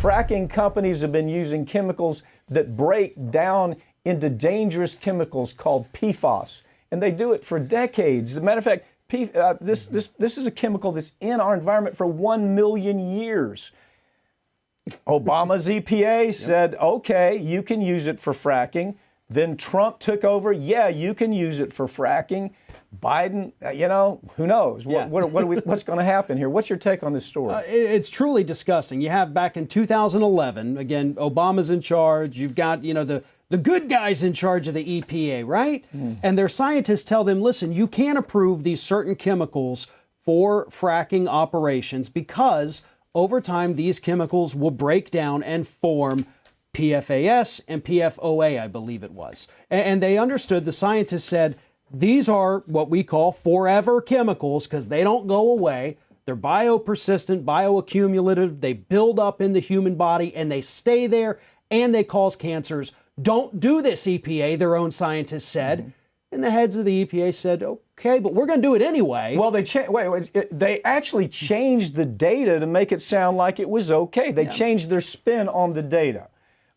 Fracking companies have been using chemicals that break down into dangerous chemicals called PFAS, and they do it for decades. As a matter of fact, this is a chemical that's in our environment for 1 million years. Obama's EPA said, okay, you can use it for fracking. Then Trump took over. Yeah, you can use it for fracking. Biden, who knows? Yeah. What's going to happen here? What's your take on this story? It's truly disgusting. You have back in 2011, again, Obama's in charge. You've got, the good guys in charge of the EPA, right? And their scientists tell them, listen, you can't approve these certain chemicals for fracking operations because over time, these chemicals will break down and form PFAS and PFOA, I believe it was. And they understood, the scientists said, these are what we call forever chemicals because they don't go away. They're biopersistent, bioaccumulative. They build up in the human body and they stay there and they cause cancers. Don't do this, EPA, their own scientists said. And the heads of the EPA said, okay, but we're going to do it anyway. Well, they actually changed the data to make it sound like it was okay. They changed their spin on the data.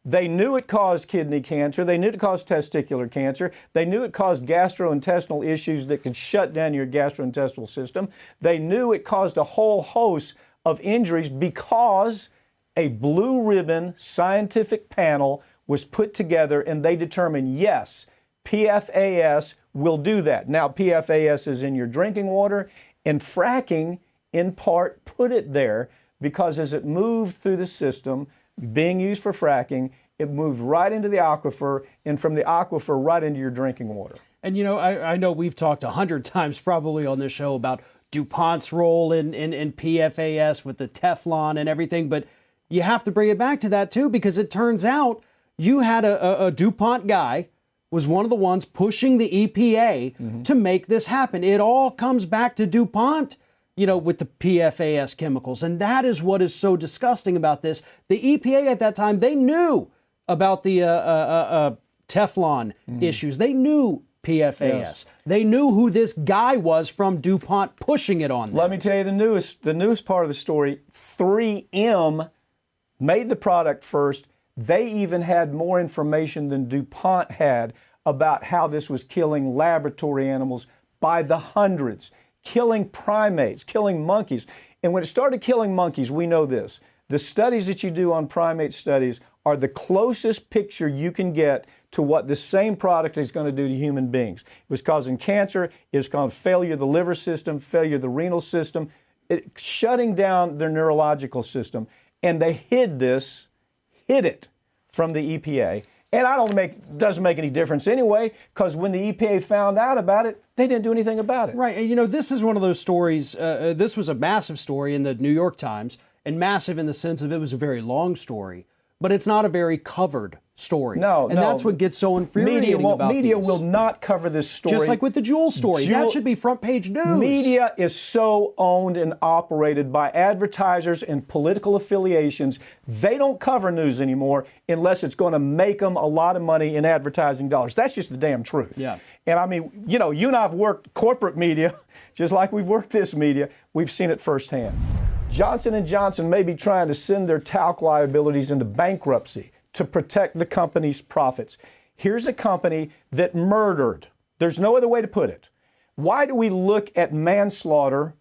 They knew it caused kidney cancer. They knew it caused testicular cancer. They knew it caused gastrointestinal issues that could shut down your gastrointestinal system. They knew it caused a whole host of injuries because a blue ribbon scientific panel was put together and they determined, yes, PFAS will do that. Now, PFAS is in your drinking water, and fracking, in part, put it there because as it moved through the system, being used for fracking, it moved right into the aquifer, and from the aquifer right into your drinking water. And, I know we've talked 100 times probably on this show about DuPont's role in PFAS with the Teflon and everything, but you have to bring it back to that, too, because it turns out you had a DuPont guy was one of the ones pushing the EPA to make this happen. It all comes back to DuPont, with the PFAS chemicals. And that is what is so disgusting about this. The EPA at that time, they knew about the Teflon issues. They knew PFAS. Yes. They knew who this guy was from DuPont pushing it on them. Let me tell you the newest part of the story. 3M made the product first. They even had more information than DuPont had about how this was killing laboratory animals by the hundreds, killing primates, killing monkeys. And when it started killing monkeys, we know this. The studies that you do on primate studies are the closest picture you can get to what the same product is going to do to human beings. It was causing cancer. It was causing failure of the liver system, failure of the renal system, shutting down their neurological system. And they hid it from the EPA. And doesn't make any difference anyway, because when the EPA found out about it, they didn't do anything about it. Right. And this is one of those stories. This was a massive story in the New York Times, and massive in the sense of it was a very long story, but it's not a very covered story. No. That's what gets so infuriating about these. Media will not cover this story. Just like with the Juul story. That should be front page news. Media is so owned and operated by advertisers and political affiliations. They don't cover news anymore unless it's going to make them a lot of money in advertising dollars. That's just the damn truth. Yeah. And I mean, you and I have worked corporate media, just like we've worked this media. We've seen it firsthand. Johnson & Johnson may be trying to send their talc liabilities into bankruptcy to protect the company's profits. Here's a company that murdered. There's no other way to put it. Why do we look at manslaughter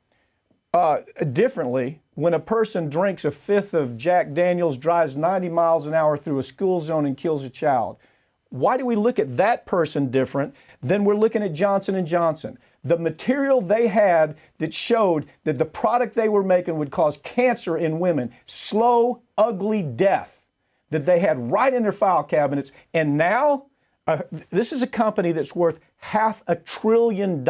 differently when a person drinks a fifth of Jack Daniels, drives 90 miles an hour through a school zone and kills a child? Why do we look at that person different than we're looking at Johnson & Johnson? The material they had that showed that the product they were making would cause cancer in women, slow, ugly death, that they had right in their file cabinets. And now, this is a company that's worth $500 billion,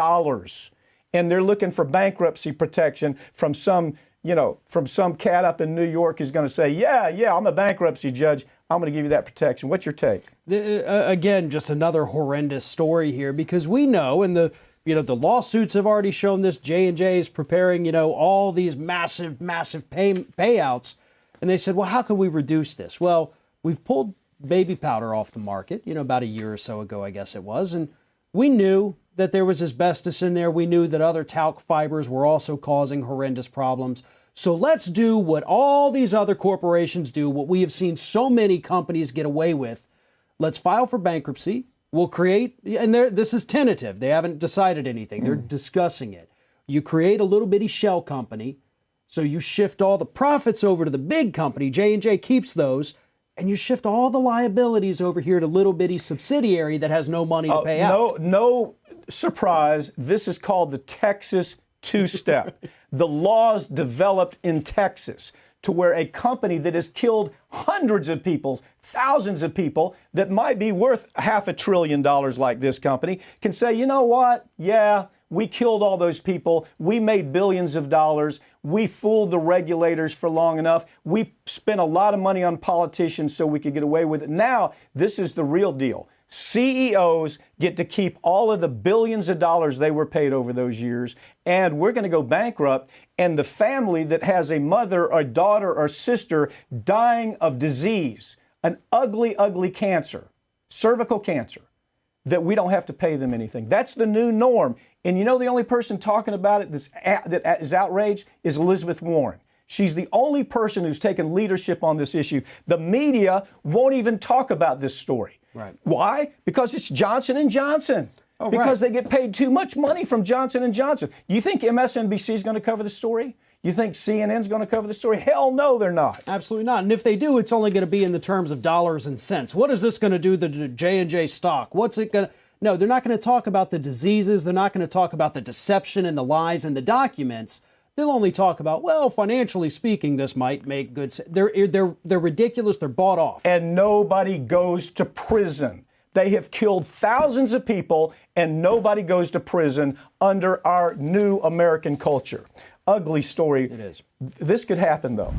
and they're looking for bankruptcy protection from some cat up in New York who's going to say, yeah, I'm a bankruptcy judge. I'm going to give you that protection. What's your take? Again, just another horrendous story here, because we know, and the lawsuits have already shown this. J&J is preparing, all these massive payouts. And they said, well, how can we reduce this? Well, we've pulled baby powder off the market, about a year or so ago, I guess it was. And we knew that there was asbestos in there. We knew that other talc fibers were also causing horrendous problems. So let's do what all these other corporations do, what we have seen so many companies get away with. Let's file for bankruptcy. We'll create, and this is tentative. They haven't decided anything. They're discussing it. You create a little bitty shell company. So you shift all the profits over to the big company. J&J keeps those. And you shift all the liabilities over here to little bitty subsidiary that has no money to pay out. No surprise. This is called the Texas two-step. The laws developed in Texas to where a company that has killed hundreds of people, thousands of people, that might be worth $500 billion like this company, can say, you know what? Yeah, we killed all those people. We made billions of dollars. We fooled the regulators for long enough. We spent a lot of money on politicians so we could get away with it. Now, this is the real deal. CEOs get to keep all of the billions of dollars they were paid over those years, and we're going to go bankrupt. And the family that has a mother or daughter or sister dying of disease, an ugly, ugly cancer, cervical cancer, that we don't have to pay them anything. That's the new norm. And you know, the only person talking about it that is outraged is Elizabeth Warren. She's the only person who's taken leadership on this issue. The media won't even talk about this story. Right. Why? Because it's Johnson & Johnson. Oh, because right. They get paid too much money from Johnson & Johnson. You think MSNBC is going to cover the story? You think CNN's going to cover the story? Hell no, they're not. Absolutely not. And if they do, it's only going to be in the terms of dollars and cents. What is this going to do to the J&J stock? What's it going to... No, they're not going to talk about the diseases. They're not going to talk about the deception and the lies and the documents. They'll only talk about, well, financially speaking, this might make good sense. They're ridiculous. They're bought off. And nobody goes to prison. They have killed thousands of people, and nobody goes to prison under our new American culture. Ugly story. It is. This could happen, though.